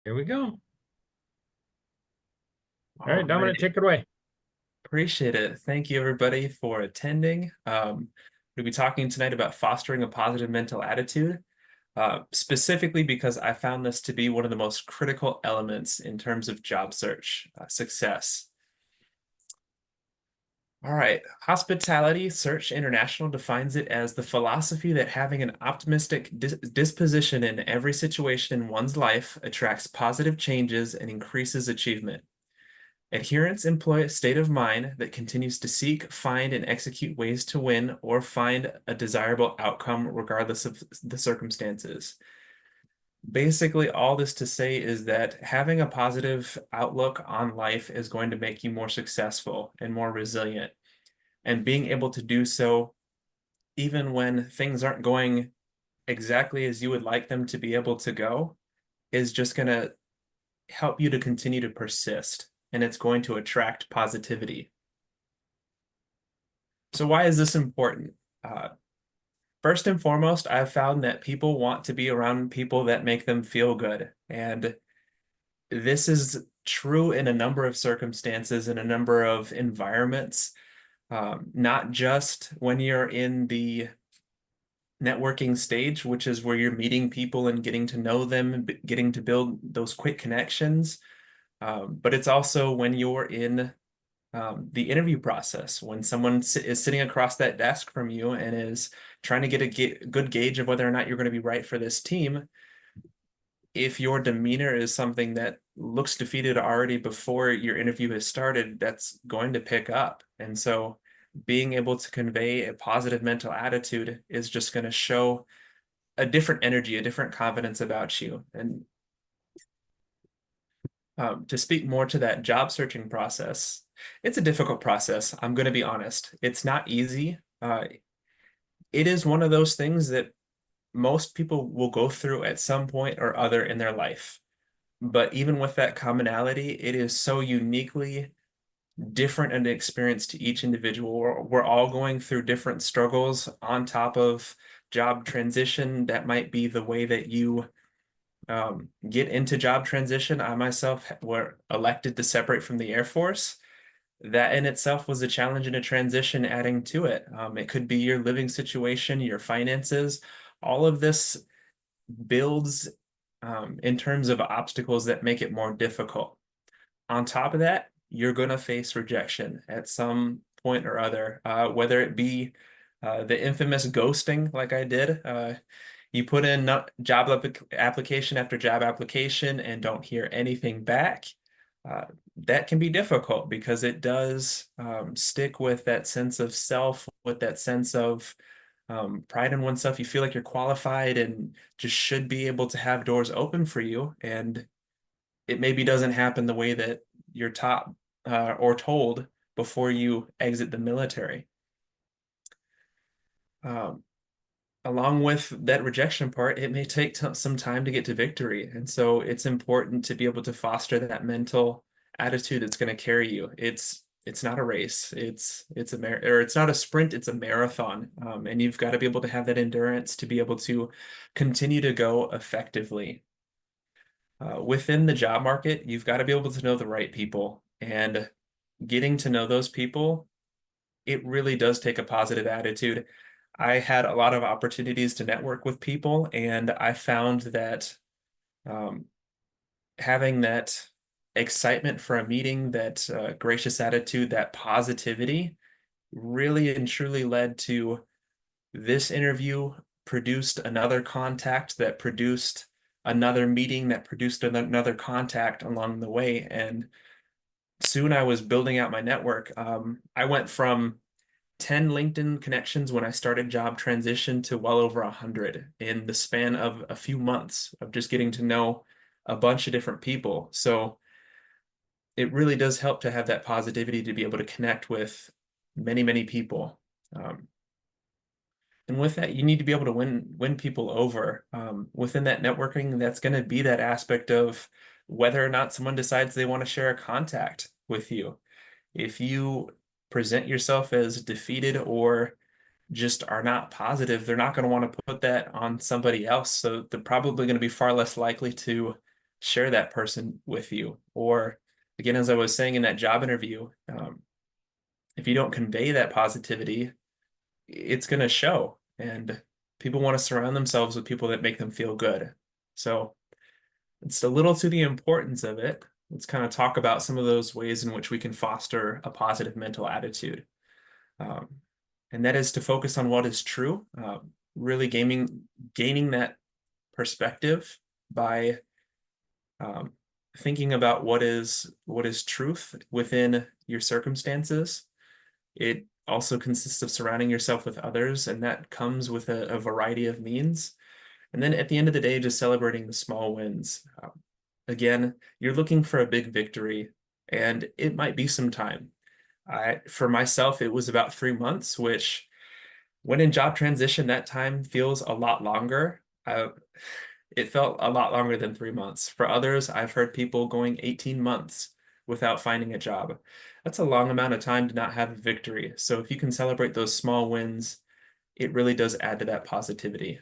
Here we go. All All right, right. Dominic, take it away. Appreciate it. Thank you, everybody, for attending. We'll be talking tonight about fostering a positive mental attitude, specifically because I found this to be one of the most critical elements in terms of job search success. All right. Hospitality Search International defines it as the philosophy that having an optimistic disposition in every situation in one's life attracts positive changes and increases achievement. Adherents employ a state of mind that continues to seek, find, and execute ways to win or find a desirable outcome regardless of the circumstances. Basically, all this to say is that having a positive outlook on life is going to make you more successful and more resilient. And being able to do so, even when things aren't going exactly as you would like them to be able to go, is just going to help you to continue to persist and it's going to attract positivity. So why is this important? Uh, First and foremost, I've found that people want to be around people that make them feel good. And this is true in a number of circumstances, in a number of environments, not just when you're in the networking stage, which is where you're meeting people and getting to know them, and getting to build those quick connections. But it's also when you're in the interview process, when someone is sitting across that desk from you and is trying to get a good gauge of whether or not you're going to be right for this team. If your demeanor is something that looks defeated already before your interview has started, that's going to pick up. And so being able to convey a positive mental attitude is just going to show a different energy, a different confidence about you. And to speak more to that job searching process, it's a difficult process. I'm going to be honest. It's not easy. It is one of those things that most people will go through at some point or other in their life. But even with that commonality, it is so uniquely different an experience to each individual. We're all going through different struggles on top of job transition. That might be the way that you get into job transition. I myself were elected to separate from the Air Force. That in itself was a challenge and a transition adding to it. It could be your living situation, your finances. All of this builds in terms of obstacles that make it more difficult. On top of that, you're going to face rejection at some point or other, whether it be the infamous ghosting, like I did. You put in job application after job application and don't hear anything back. Uh, that can be difficult because it does stick with that sense of self, with that sense of pride in oneself. You feel like you're qualified and just should be able to have doors open for you. And it maybe doesn't happen the way that you're taught or told before you exit the military. Um, Along with that rejection part, it may take some time to get to victory. And so it's important to be able to foster that mental attitude that's going to carry you. It's not a race. It's not a sprint, it's a marathon. And you've got to be able to have that endurance to be able to continue to go effectively. Within the job market, you've got to be able to know the right people. And getting to know those people, it really does take a positive attitude. I had a lot of opportunities to network with people, and I found that um, having that excitement for a meeting, that gracious attitude, that positivity really and truly led to this interview produced another contact that produced another meeting that produced another contact along the way. And soon I was building out my network. I went from 10 LinkedIn connections when I started job transition to well over 100 in the span of a few months of just getting to know a bunch of different people. So it really does help to have that positivity to be able to connect with many, many people. Um, and with that, you need to be able to win people over. Within that networking, that's going to be that aspect of whether or not someone decides they want to share a contact with you. If you present yourself as defeated or just are not positive, they're not going to want to put that on somebody else. So they're probably going to be far less likely to share that person with you. Or again, as I was saying in that job interview, if you don't convey that positivity, it's going to show. And people want to surround themselves with people that make them feel good. So it's a little to the importance of it. Let's kind of talk about some of those ways in which we can foster a positive mental attitude. Um, and that is to focus on what is true, really gaining that perspective by um, thinking about what is truth within your circumstances. It also consists of surrounding yourself with others, and that comes with a variety of means. And then at the end of the day, just celebrating the small wins. Again, you're looking for a big victory, and it might be some time. For myself, it was about 3 months, which when in job transition, that time feels a lot longer. It felt a lot longer than 3 months. For others, I've heard people going 18 months without finding a job. That's a long amount of time to not have a victory. So if you can celebrate those small wins, it really does add to that positivity.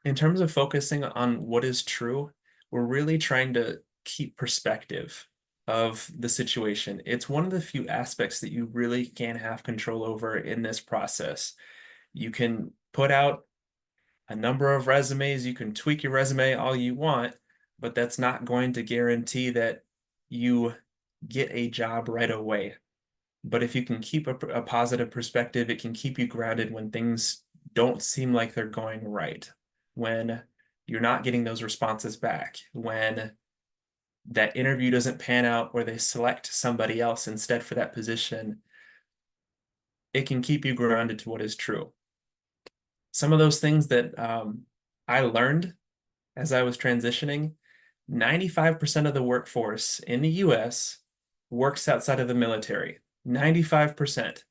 In terms of focusing on what is true, we're really trying to keep perspective of the situation. It's one of the few aspects that you really can have control over in this process. You can put out a number of resumes, you can tweak your resume all you want, but that's not going to guarantee that you get a job right away. But if you can keep a positive perspective, it can keep you grounded when things don't seem like they're going right, when you're not getting those responses back, when that interview doesn't pan out or they select somebody else instead for that position. It can keep you grounded to what is true. Some of those things that I learned as I was transitioning, 95% of the workforce in the US works outside of the military. 95%.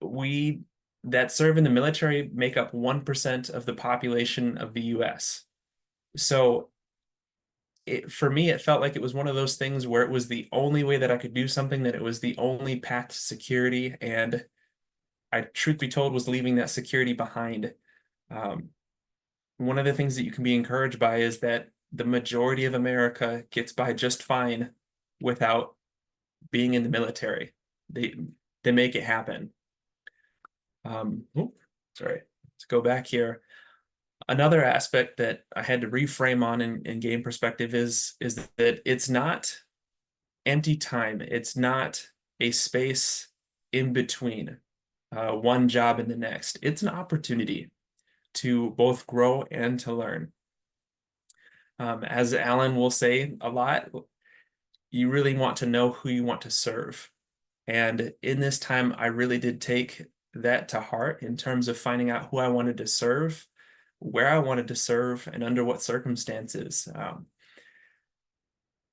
We that serve in the military make up 1% of the population of the US. So for me, it felt like it was one of those things where it was the only way that I could do something, that it was the only path to security. And I, truth be told, was leaving that security behind. Um, One of the things that you can be encouraged by is that the majority of America gets by just fine without being in the military. They they make it happen. Sorry, let's go back here. Another aspect that I had to reframe on in game perspective is that it's not empty time. It's not a space in between one job and the next. It's an opportunity to both grow and to learn. As Alan will say a lot, you really want to know who you want to serve. And in this time, I really did take that to heart in terms of finding out who I wanted to serve, where I wanted to serve, and under what circumstances.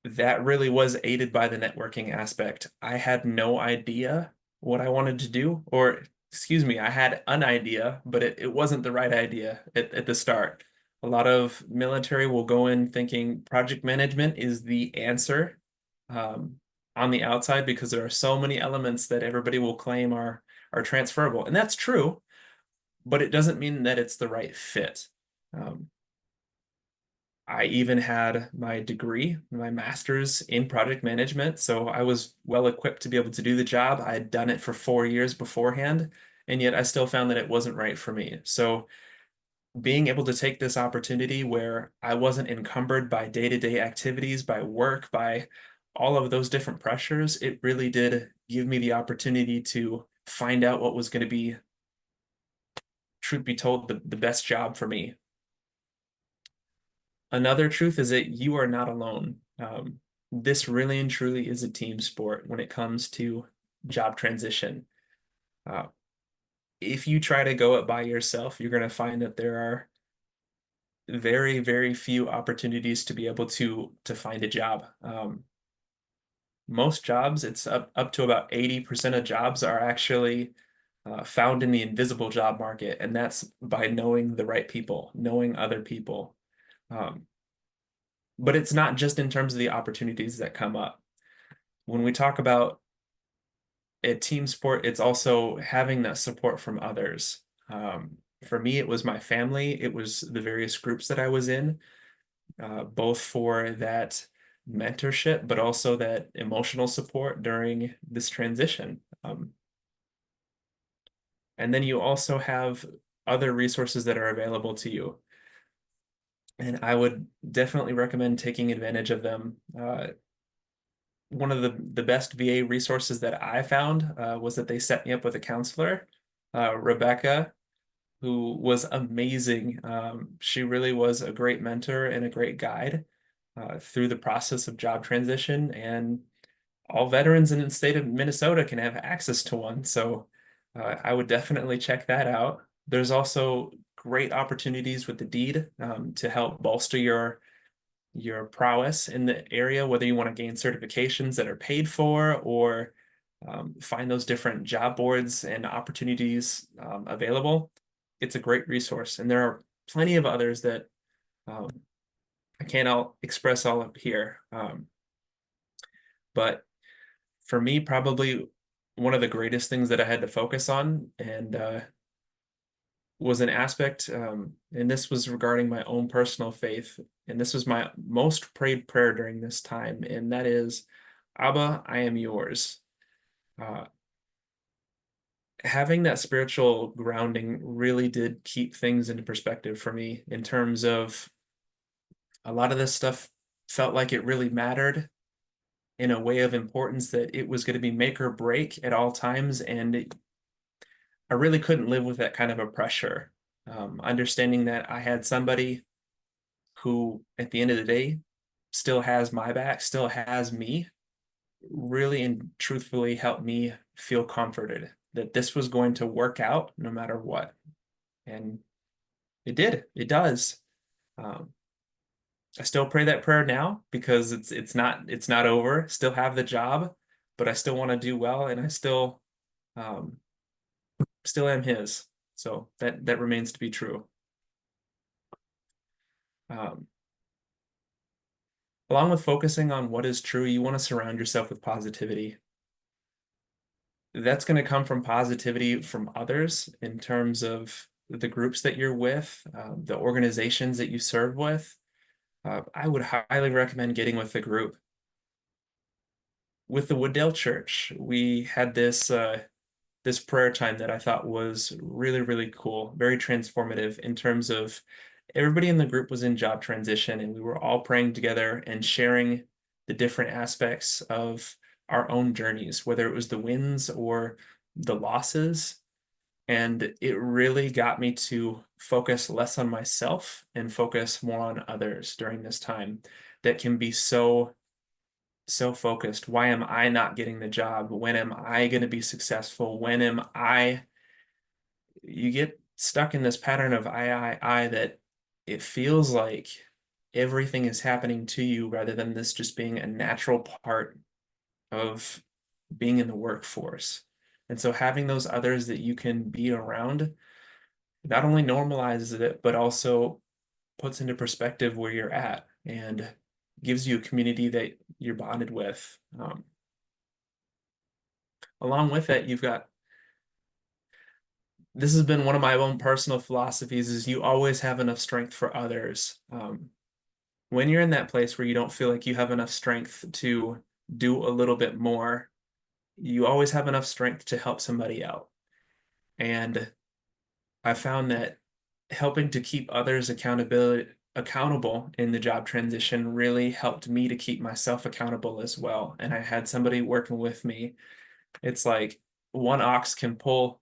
That really was aided by the networking aspect. I had no idea what I wanted to do, or excuse me, I had an idea, but it wasn't the right idea at the start. A lot of military will go in thinking project management is the answer um, on the outside because there are so many elements that everybody will claim are transferable. And that's true, but it doesn't mean that it's the right fit. Um, I even had my degree, my master's in project management. So I was well equipped to be able to do the job. I had done it for 4 years beforehand, and yet I still found that it wasn't right for me. So being able to take this opportunity where I wasn't encumbered by day-to-day activities, by work, by all of those different pressures, it really did give me the opportunity to find out what was going to be, truth be told, the best job for me. Another truth is that you are not alone. This really and truly is a team sport when it comes to job transition. Uh, if you try to go it by yourself, you're going to find that there are very, very few opportunities to be able to find a job. Most jobs, it's up to about 80% of jobs are actually found in the invisible job market, and that's by knowing the right people, knowing other people. Um, but it's not just in terms of the opportunities that come up. When we talk about a team sport, it's also having that support from others. For me, it was my family, it was the various groups that I was in, both for that mentorship, but also that emotional support during this transition. And then you also have other resources that are available to you. And I would definitely recommend taking advantage of them. One of the best VA resources that I found was that they set me up with a counselor, Rebecca, who was amazing. She really was a great mentor and a great guide through the process of job transition. And all veterans in the state of Minnesota can have access to one. So I would definitely check that out. There's also great opportunities with the deed to help bolster your prowess in the area, whether you want to gain certifications that are paid for or find those different job boards and opportunities available. It's a great resource. And there are plenty of others that um, I can't all express all up here. But for me, probably one of the greatest things that I had to focus on and was an aspect, and this was regarding my own personal faith. And this was my most prayed prayer during this time, and that is, Abba, I am yours. Uh, Having that spiritual grounding really did keep things into perspective for me in terms of a lot of this stuff felt like it really mattered in a way of importance that it was going to be make or break at all times. And I really couldn't live with that kind of a pressure. Understanding that I had somebody who, at the end of the day, still has my back, still has me, really and truthfully helped me feel comforted that this was going to work out no matter what. And it did. It does. Um, I still pray that prayer now because it's not over. Still have the job, but I still want to do well, and I um, still am His. So that remains to be true. Um, Along with focusing on what is true, you want to surround yourself with positivity. That's going to come from positivity from others in terms of the groups that you're with, the organizations that you serve with. I would highly recommend getting with the group. With the Wooddale Church, we had this prayer time that I thought was really, really cool, very transformative in terms of everybody in the group was in job transition and we were all praying together and sharing the different aspects of our own journeys, whether it was the wins or the losses. And it really got me to focus less on myself and focus more on others during this time that can be so focused. Why am I not getting the job? When am I going to be successful? When am I? You get stuck in this pattern of I that it feels like everything is happening to you rather than this just being a natural part of being in the workforce. And so having those others that you can be around not only normalizes it, but also puts into perspective where you're at and gives you a community that you're bonded with. Along with that, you've got this has been one of my own personal philosophies is you always have enough strength for others. When you're in that place where you don't feel like you have enough strength to do a little bit more, you always have enough strength to help somebody out. And I found that helping to keep others accountable in the job transition really helped me to keep myself accountable as well. And I had somebody working with me. It's like one ox can pull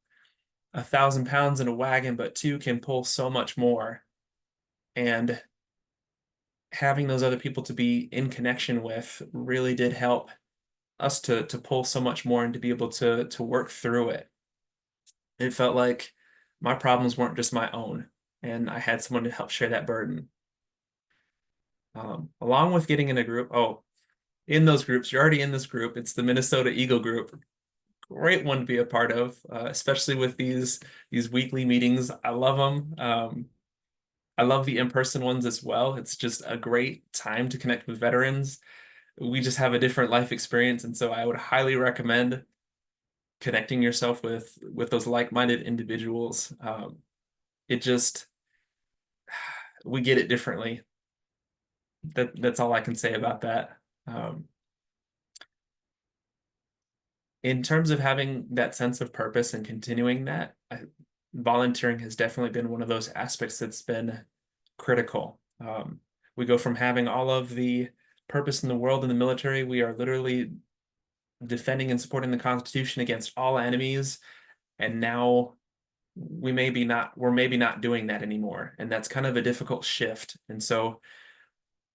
1,000 pounds in a wagon, but two can pull so much more. And having those other people to be in connection with really did help us to pull so much more and to be able to work through it. It felt like my problems weren't just my own, and I had someone to help share that burden. Along with getting in a group, in those groups, you're already in this group. It's the Minnesota Eagle group. Great one to be a part of, especially with these weekly meetings. I love them. I love the in-person ones as well. It's just a great time to connect with veterans. We just have a different life experience, and so I would highly recommend connecting yourself with those like-minded individuals. It just, we get it differently. That's all I can say about that. Um, in terms of having that sense of purpose and continuing that, volunteering has definitely been one of those aspects that's been critical. We go from having all of the purpose in the world in the military, we are literally defending and supporting the Constitution against all enemies, and now we're maybe not doing that anymore, and that's kind of a difficult shift. And so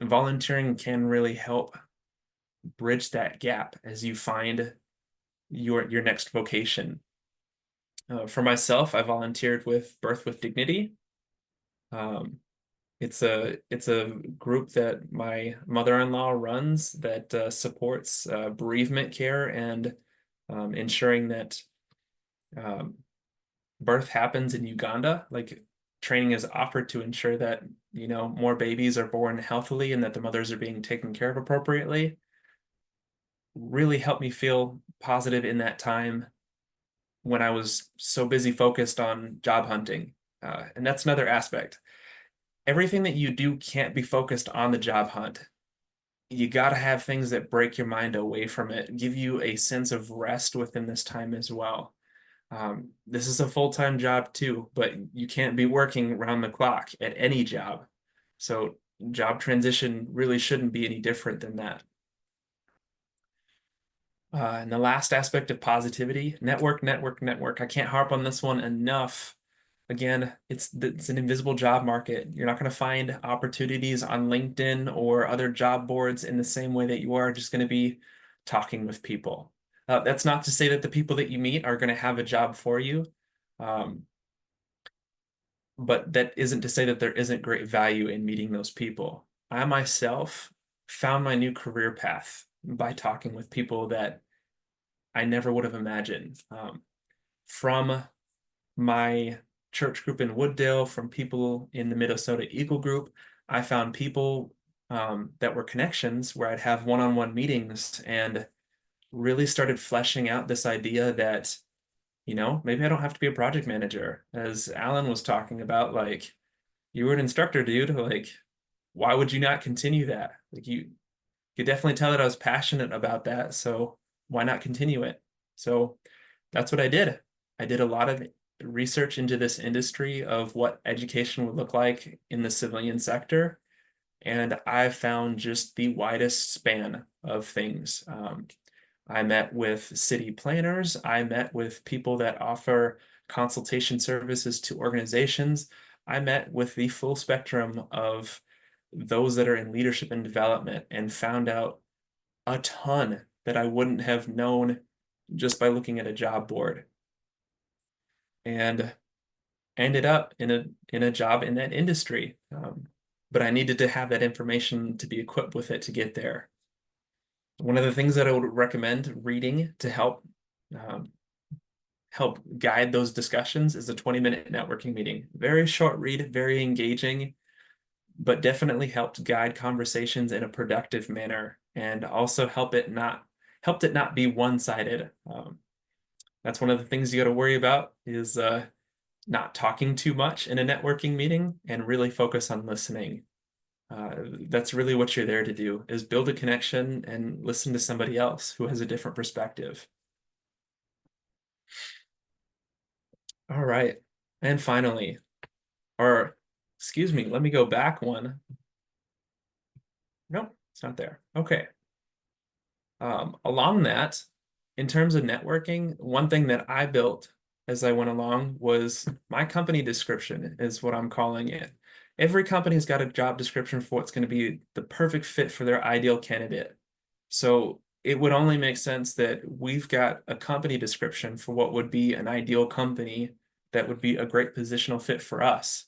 volunteering can really help bridge that gap as you find your next vocation. For myself, I volunteered with Birth with Dignity. Um, it's a group that my mother-in-law runs that supports bereavement care and ensuring that um, birth happens in Uganda. Like training is offered to ensure that, more babies are born healthily and that the mothers are being taken care of appropriately. Really helped me feel positive in that time when I was so busy focused on job hunting. And that's another aspect. Everything that you do can't be focused on the job hunt. You got to have things that break your mind away from it, give you a sense of rest within this time as well. This is a full-time job too, but you can't be working around the clock at any job. So job transition really shouldn't be any different than that. And the last aspect of positivity, network, network, network. I can't harp on this one enough. Again, it's an invisible job market. You're not going to find opportunities on LinkedIn or other job boards in the same way that you are just going to be talking with people. That's not to say that the people that you meet are going to have a job for you, um, but that isn't to say that there isn't great value in meeting those people. I myself found my new career path by talking with people that I never would have imagined. From my church group in Wooddale, from people in the Minnesota Eagle group, I found people that were connections where I'd have one-on-one meetings and really started fleshing out this idea that, maybe I don't have to be a project manager. As Alan was talking about, like, you were an instructor, dude. Like, why would you not continue that? Like, you could definitely tell that I was passionate about that. So why not continue it? So that's what I did. I did a lot of research into this industry of what education would look like in the civilian sector. And I found just the widest span of things. I met with city planners. I met with people that offer consultation services to organizations. I met with the full spectrum of those that are in leadership and development and found out a ton that I wouldn't have known just by looking at a job board. And ended up in a job in that industry. But I needed to have that information to be equipped with it to get there. One of the things that I would recommend reading to um, help guide those discussions is a 20-minute networking meeting. Very short read, very engaging, but definitely helped guide conversations in a productive manner and also helped it not be one-sided. That's one of the things you got to worry about is not talking too much in a networking meeting and really focus on listening. That's really what you're there to do, is build a connection and listen to somebody else who has a different perspective. All right. And finally, or excuse me, let me go back one. Nope, it's not there. Okay. Along that, in terms of networking, one thing that I built as I went along was my company description, is what I'm calling it. Every company's got a job description for what's going to be the perfect fit for their ideal candidate. So it would only make sense that we've got a company description for what would be an ideal company that would be a great positional fit for us.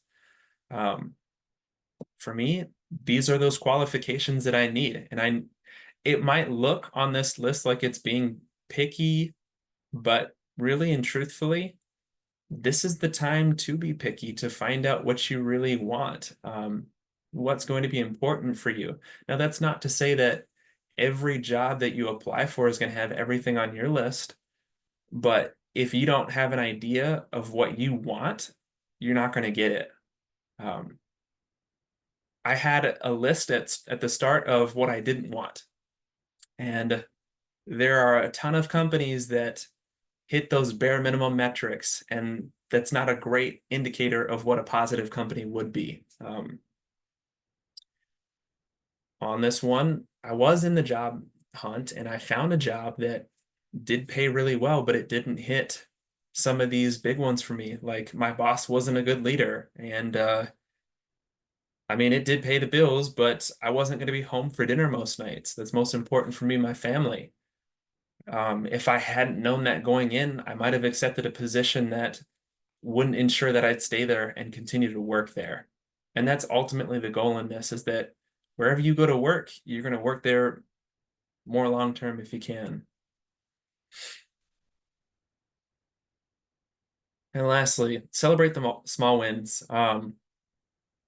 Um, for me, these are those qualifications that I need. And it might look on this list like it's being picky, but really and truthfully, this is the time to be picky, to find out what you really want, what's going to be important for you. Now, that's not to say that every job that you apply for is going to have everything on your list, but if you don't have an idea of what you want, you're not going to get it. Um, I had a list at the start of what I didn't want. And there are a ton of companies that hit those bare minimum metrics, and that's not a great indicator of what a positive company would be. On this one, I was in the job hunt and I found a job that did pay really well, but it didn't hit some of these big ones for me. Like my boss wasn't a good leader, and I mean, it did pay the bills, but I wasn't going to be home for dinner most nights. That's most important for me and my family. If I hadn't known that going in, I might have accepted a position that wouldn't ensure that I'd stay there and continue to work there. And that's ultimately the goal in this is that wherever you go to work, you're going to work there more long term if you can. And lastly, celebrate the small wins.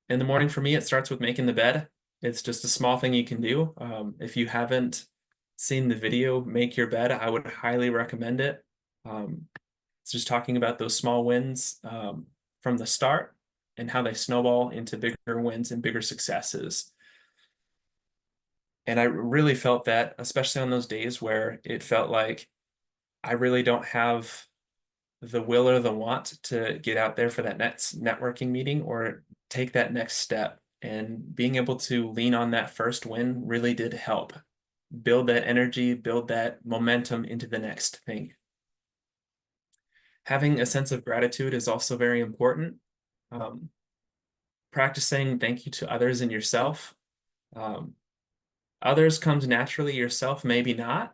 In the morning for me, it starts with making the bed. It's just a small thing you can do. If you haven't seen the video, Make Your Bed, I would highly recommend it. Um, it's just talking about those small wins from the start and how they snowball into bigger wins and bigger successes. And I really felt that, especially on those days where it felt like I really don't have the will or the want to get out there for that next networking meeting or take that next step. And being able to lean on that first win really did help build that energy, build that momentum into the next thing. Having a sense of gratitude is also very important. Um, Practicing thank you to others and yourself. Um, Others comes naturally, yourself maybe not,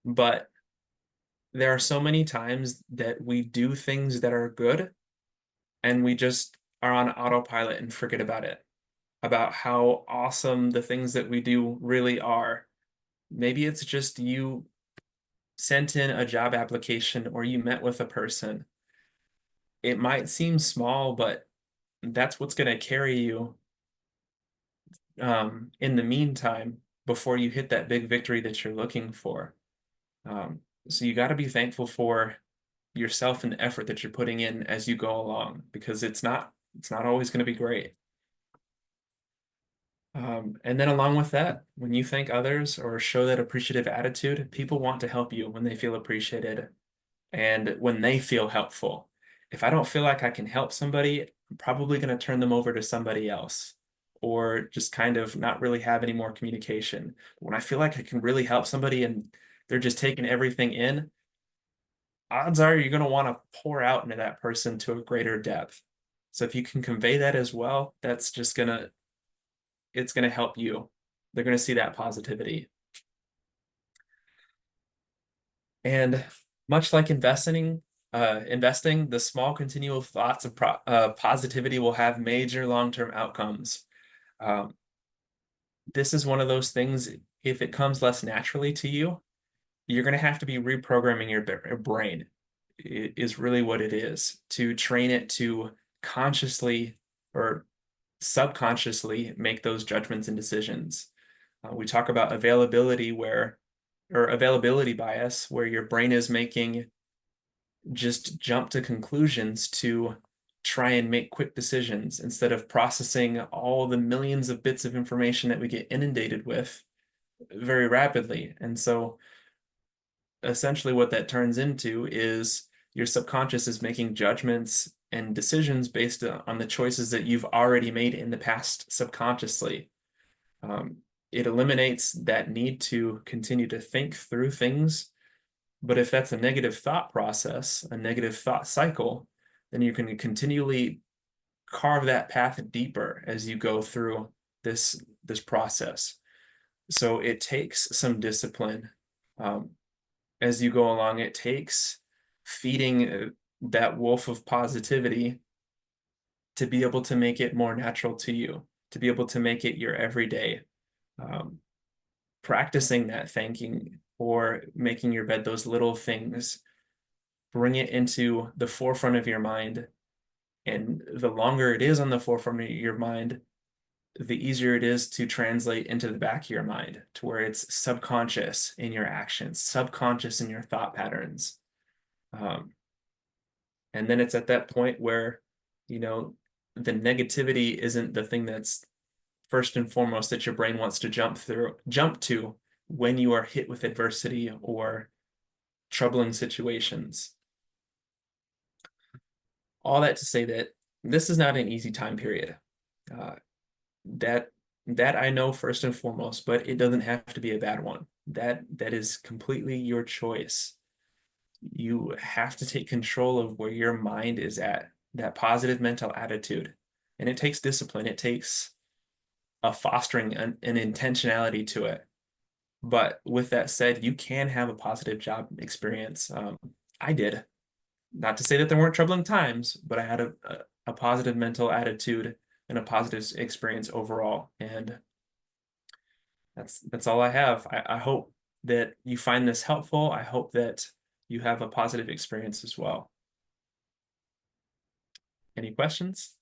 but there are so many times that we do things that are good and we just are on autopilot and forget about it, about how awesome the things that we do really are. Maybe it's just you sent in a job application or you met with a person. It might seem small, but that's what's going to carry you in the meantime before you hit that big victory that you're looking for. So you got to be thankful for yourself and the effort that you're putting in as you go along because it's not always going to be great. And then along with that, when you thank others or show that appreciative attitude, people want to help you when they feel appreciated and when they feel helpful. If I don't feel like I can help somebody, I'm probably going to turn them over to somebody else or just kind of not really have any more communication. When I feel like I can really help somebody and they're just taking everything in, odds are you're going to want to pour out into that person to a greater depth. So if you can convey that as well, that's just it's going to help you. They're going to see that positivity. And much like investing, the small continual thoughts of positivity will have major long-term outcomes. Um, this is one of those things, if it comes less naturally to you, you're going to have to be reprogramming your brain, is really what it is, to train it to consciously or subconsciously make those judgments and decisions. We talk about availability bias, where your brain is making just jump to conclusions to try and make quick decisions instead of processing all the millions of bits of information that we get inundated with very rapidly. And so essentially what that turns into is your subconscious is making judgments and decisions based on the choices that you've already made in the past subconsciously. Um, it eliminates that need to continue to think through things. But if that's a negative thought process, a negative thought cycle, then you can continually carve that path deeper as you go through this process. So it takes some discipline um, as you go along. It takes feeding that wolf of positivity to be able to make it more natural to you, to be able to make it your everyday. Um, Practicing that thanking or making your bed, those little things, bring it into the forefront of your mind. And the longer it is on the forefront of your mind, the easier it is to translate into the back of your mind to where it's subconscious in your actions, subconscious in your thought patterns. Um, and then it's at that point where You know, the negativity isn't the thing that's first and foremost that your brain wants to jump to when you are hit with adversity or troubling situations. All that to say that this is not an easy time period. Uh, that that I know first and foremost, but it doesn't have to be a bad one. That is completely your choice. You have to take control of where your mind is at, that positive mental attitude. And it takes discipline. It takes a fostering an intentionality to it. But with that said, you can have a positive job experience. I did. Not to say that there weren't troubling times, but I had a positive mental attitude and a positive experience overall. And that's all I have. I hope that you find this helpful. I hope that you have a positive experience as well. Any questions?